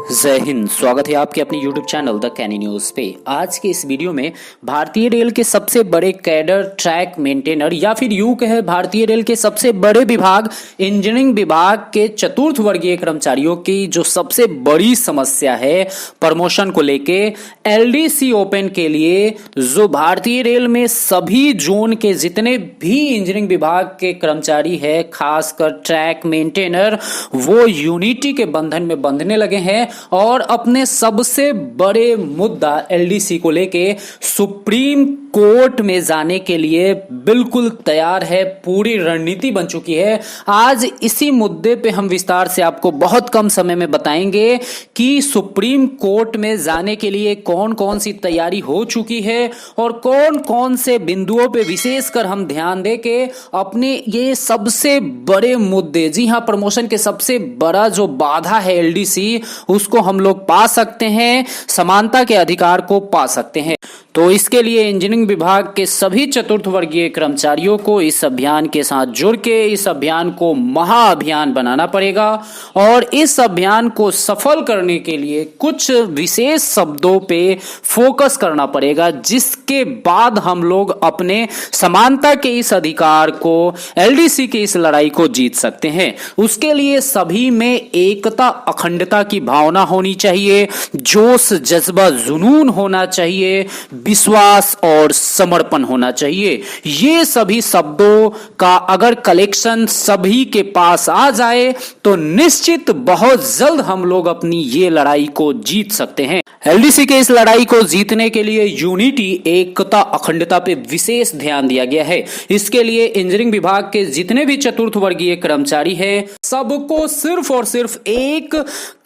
जय हिंद। स्वागत है आपके अपने YouTube channel The Canny News पे। आज के इस वीडियो में भारतीय रेल के सबसे बड़े कैडर ट्रैक मेंटेनर या फिर यूं कहे भारतीय रेल के सबसे बड़े विभाग इंजीनियरिंग विभाग के चतुर्थ वर्गीय कर्मचारियों की जो सबसे बड़ी समस्या है प्रमोशन को लेके एलडीसी ओपन के लिए जो भारतीय रेल में सभी जोन के जितने भी इंजीनियरिंग विभाग के कर्मचारी है खासकर ट्रैक मेंटेनर वो यूनिटी के बंधन में बंधने लगे हैं और अपने सबसे बड़े मुद्दा एलडीसी को लेके सुप्रीम कोर्ट में जाने के लिए बिल्कुल तैयार है। पूरी रणनीति बन चुकी है। आज इसी मुद्दे पे हम विस्तार से आपको बहुत कम समय में बताएंगे कि सुप्रीम कोर्ट में जाने के लिए कौन कौन सी तैयारी हो चुकी है और कौन कौन से बिंदुओं पे विशेषकर हम ध्यान दे के अपने ये सबसे बड़े मुद्दे, जी हां, प्रमोशन के सबसे बड़ा जो बाधा है एलडीसी, उसको हम लोग पा सकते हैं, समानता के अधिकार को पा सकते हैं। तो इसके लिए इंजीनियरिंग विभाग के सभी चतुर्थ वर्गीय कर्मचारियों को इस अभियान के साथ जुड़ के इस अभियान को महाअभियान बनाना पड़ेगा और इस अभियान को सफल करने के लिए कुछ विशेष शब्दों पे फोकस करना पड़ेगा, जिसके बाद हम लोग अपने समानता के इस अधिकार को, एलडीसी की इस लड़ाई को जीत सकते हैं। उसके लिए सभी में एकता, अखंडता की भावना होनी चाहिए, जोश, जज्बा, जुनून होना चाहिए, विश्वास और समर्पण होना चाहिए। ये सभी शब्दों का अगर कलेक्शन सभी के पास आ जाए तो निश्चित बहुत जल्द हम लोग अपनी ये लड़ाई को जीत सकते हैं। एलडीसी के इस लड़ाई को जीतने के लिए यूनिटी, एकता, अखंडता पे विशेष ध्यान दिया गया है। इसके लिए इंजीनियरिंग विभाग के जितने भी चतुर्थ वर्गीय कर्मचारी हैं सबको सिर्फ और सिर्फ एक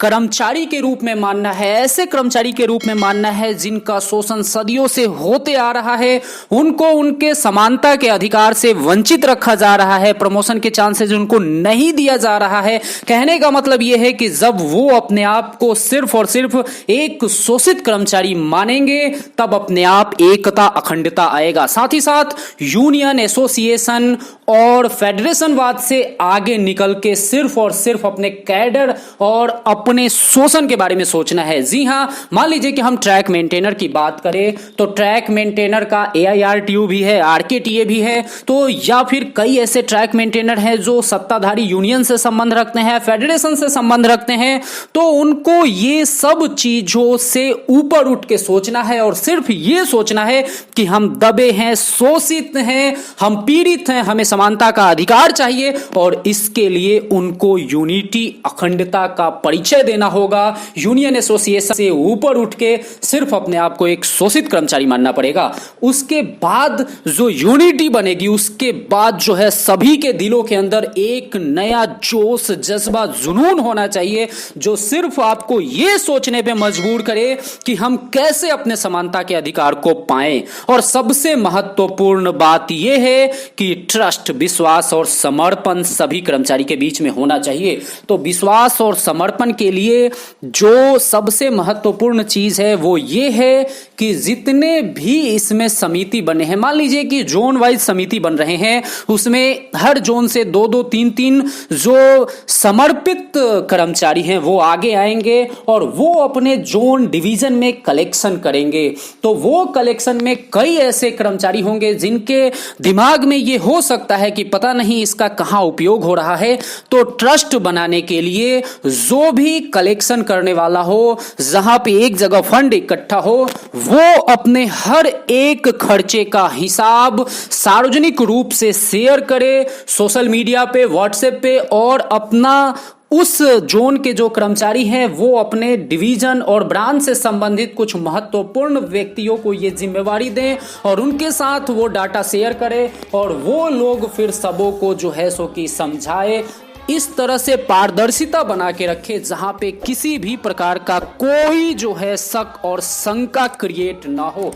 कर्मचारी के रूप में मानना है, ऐसे कर्मचारी के रूप में मानना है जिनका शोषण सदियों से होते आ रहा है, उनको उनके समानता के अधिकार से वंचित रखा जा रहा है, प्रमोशन के चांसेस उनको नहीं दिया जा रहा है। कहने का मतलब यह है कि जब वो अपने आप को सिर्फ और सिर्फ एक शोषित कर्मचारी मानेंगे तब अपने आप एकता, अखंडता आएगा। साथ ही साथ यूनियन, एसोसिएशन और फेडरेशनवाद से आगे निकल के सिर्फ और सिर्फ अपने कैडर और अपने शोषण के बारे में सोचना है। जी हां, मान लीजिए कि हम ट्रैक मेंटेनर की बात करें तो ट्रैक मेंटेनर का एआईआरटीयू भी है, आरकेटीए भी है, तो या फिर कई ऐसे ट्रैक मेंटेनर हैं जो सत्ताधारी यूनियन से संबंध रखते हैं, फेडरेशन से संबंध रखते हैं, तो उनको ये सब चीजों से ऊपर उठ के सोचना है और सिर्फ ये सोचना है कि हम दबे हैं, शोषित हैं, हम पीड़ित हैं, हमें समानता का अधिकार चाहिए और इसके लिए उनको यूनिटी, अखंडता का परिचय देना होगा। यूनियन, एसोसिएशन से ऊपर उठ के सिर्फ अपने आप को एक शोषित कर्मचारी मानना पड़ेगा। उसके बाद जो यूनिटी बनेगी, उसके बाद जो है सभी के दिलों के अंदर एक नया जोश, जज्बा, जुनून होना चाहिए जो सिर्फ आपको यह सोचने पे मजबूर करे कि हम कैसे अपने समानता के अधिकार को पाएं। और सबसे महत्वपूर्ण बात यह है कि ट्रस्ट, विश्वास और समर्पण सभी कर्मचारी के बीच में होना चाहिए। तो विश्वास और समर्पण के लिए जो सबसे महत्वपूर्ण चीज है वो ये है कि जितने भी इसमें समिति बने हैं, मान लीजिए कि जोन वाइज समिति बन रहे हैं, उसमें हर जोन से 2-2, 3-3 जो समर्पित कर्मचारी हैं वो आगे आएंगे और वो अपने जोन, डिवीजन में कलेक्शन करेंगे। तो वो कलेक्शन में कई ऐसे कर्मचारी होंगे जिनके दिमाग में ये हो सकता है कि पता नहीं इसका कहां उपयोग हो रहा है। तो ट्रस्ट बनाने के लिए जो भी कलेक्शन करने वाला हो, जहां पे एक जगह फंड इकट्ठा हो, वो अपने हर एक खर्चे का हिसाब सार्वजनिक रूप से शेयर करे सोशल मीडिया पे, व्हाट्सएप पे, और अपना उस जोन के जो कर्मचारी हैं वो अपने डिवीजन और ब्रांच से संबंधित कुछ महत्वपूर्ण व्यक्तियों को ये जिम्मेवारी दें और उनके साथ वो डाटा शेयर करें और वो लोग फिर सबों को जो है सो कि समझाए। इस तरह से पारदर्शिता बना के रखे जहां पे किसी भी प्रकार का कोई जो है शक और शंका क्रिएट ना हो।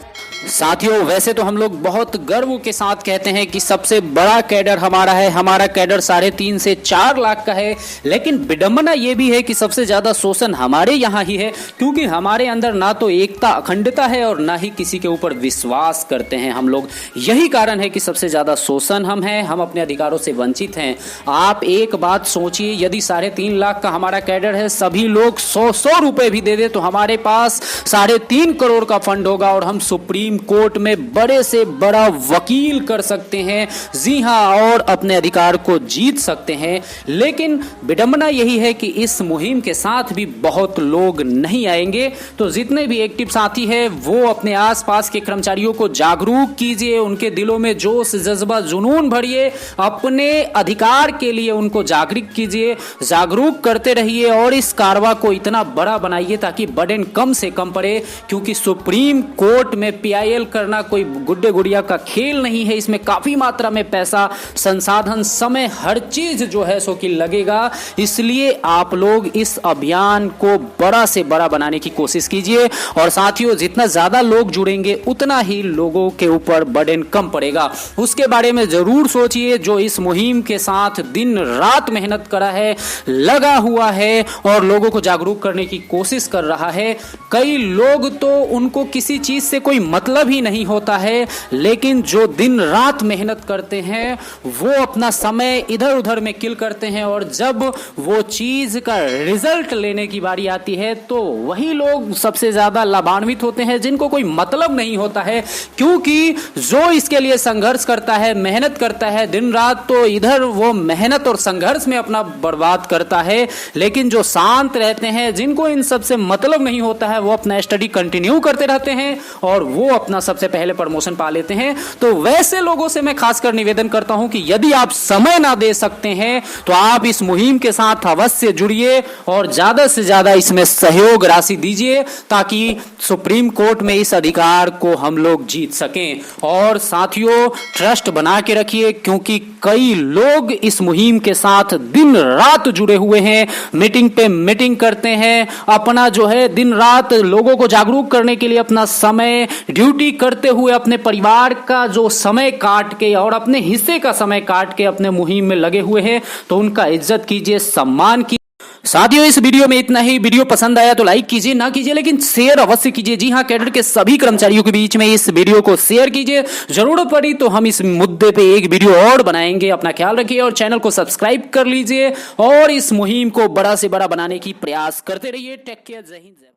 साथियों, वैसे तो हम लोग बहुत गर्व के साथ कहते हैं कि सबसे बड़ा कैडर हमारा है, हमारा कैडर 3.5 से 4 लाख का है, लेकिन विडंबना यह भी है कि सबसे ज्यादा शोषण हमारे यहाँ ही है, क्योंकि हमारे अंदर ना तो एकता, अखंडता है और ना ही किसी के ऊपर विश्वास करते हैं हम लोग। यही कारण है कि सबसे ज्यादा शोषण हम हैं, हम अपने अधिकारों से वंचित हैं। आप एक बात बात सोचिए, यदि 3.5 लाख का हमारा कैडर है, सभी लोग 100 रुपए भी दे दे तो हमारे पास 3.5 करोड़ का फंड होगा और हम सुप्रीम कोर्ट में बड़े से बड़ा वकील कर सकते हैं। जी हां, और अपने अधिकार को जीत सकते हैं। लेकिन विडंबना यही है कि इस मुहिम के साथ भी बहुत लोग नहीं आएंगे। तो जितने भी एक्टिव साथी हैं वो अपने आसपास के कर्मचारियों को जागरूक कीजिए, उनके दिलों में जोश, जज्बा, जुनून भरिए, अपने अधिकार के लिए उनको जागरूक कीजिए, जागरूक करते रहिए और इस कारवा को इतना बड़ा बनाइए ताकि बर्डन कम से कम पड़े। क्योंकि सुप्रीम कोर्ट में पीआईएल करना कोई गुड्डे गुड़िया का खेल नहीं है। इसमें काफी मात्रा में पैसा, संसाधन, समय, हर चीज जो है सो कि लगेगा। इसलिए आप लोग इस अभियान को बड़ा से बड़ा बनाने की कोशिश कीजिए और साथियों, जितना ज्यादा लोग जुड़ेंगे उतना ही लोगों के ऊपर बर्डन कम पड़ेगा। उसके बारे में जरूर सोचिए। जो इस मुहिम के साथ दिन रात मेहनत करा है, लगा हुआ है और लोगों को जागरूक करने की कोशिश कर रहा है। कई लोग तो उनको किसी चीज से कोई मतलब ही नहीं होता है, लेकिन जो दिन रात मेहनत करते हैं वो अपना समय इधर उधर में किल करते हैं और जब वो चीज का रिजल्ट लेने की बारी आती है तो वही लोग सबसे ज्यादा लाभान्वित होते हैं जिनको कोई मतलब नहीं होता है। क्योंकि जो इसके लिए संघर्ष करता है, मेहनत करता है दिन रात, तो इधर वो मेहनत और संघर्ष में अपना बर्बाद करता है। लेकिन जो शांत रहते हैं, जिनको इन सब से मतलब नहीं होता है, वो अपना स्टडी कंटिन्यू करते रहते हैं और वो अपना सबसे पहले प्रमोशन पा लेते हैं। तो वैसे लोगों से मैं खासकर निवेदन करता हूं कि यदि आप समय ना दे सकते हैं तो आप इस मुहिम के साथ अवश्य जुड़िए और ज्यादा से ज्यादा इसमें सहयोग राशि दीजिए ताकि सुप्रीम कोर्ट में इस अधिकार को हम लोग जीत सकें। और साथियों, ट्रस्ट बना के रखिए क्योंकि कई लोग इस मुहिम के साथ दिन रात जुड़े हुए हैं, मीटिंग पे मीटिंग करते हैं, अपना जो है दिन रात लोगों को जागरूक करने के लिए अपना समय ड्यूटी करते हुए अपने परिवार का जो समय काट के और अपने हिस्से का समय काट के अपने मुहिम में लगे हुए हैं। तो उनका इज्जत कीजिए, सम्मान कीजिए। साथियों, इस वीडियो में इतना ही। वीडियो पसंद आया तो लाइक कीजिए, ना कीजिए लेकिन शेयर अवश्य कीजिए। जी हां, कैडर के सभी कर्मचारियों के बीच में इस वीडियो को शेयर कीजिए। जरूरत पड़ी तो हम इस मुद्दे पे एक वीडियो और बनाएंगे। अपना ख्याल रखिए और चैनल को सब्सक्राइब कर लीजिए और इस मुहिम को बड़ा से बड़ा बनाने की प्रयास करते रहिए। टेक केयर, जय हिंद।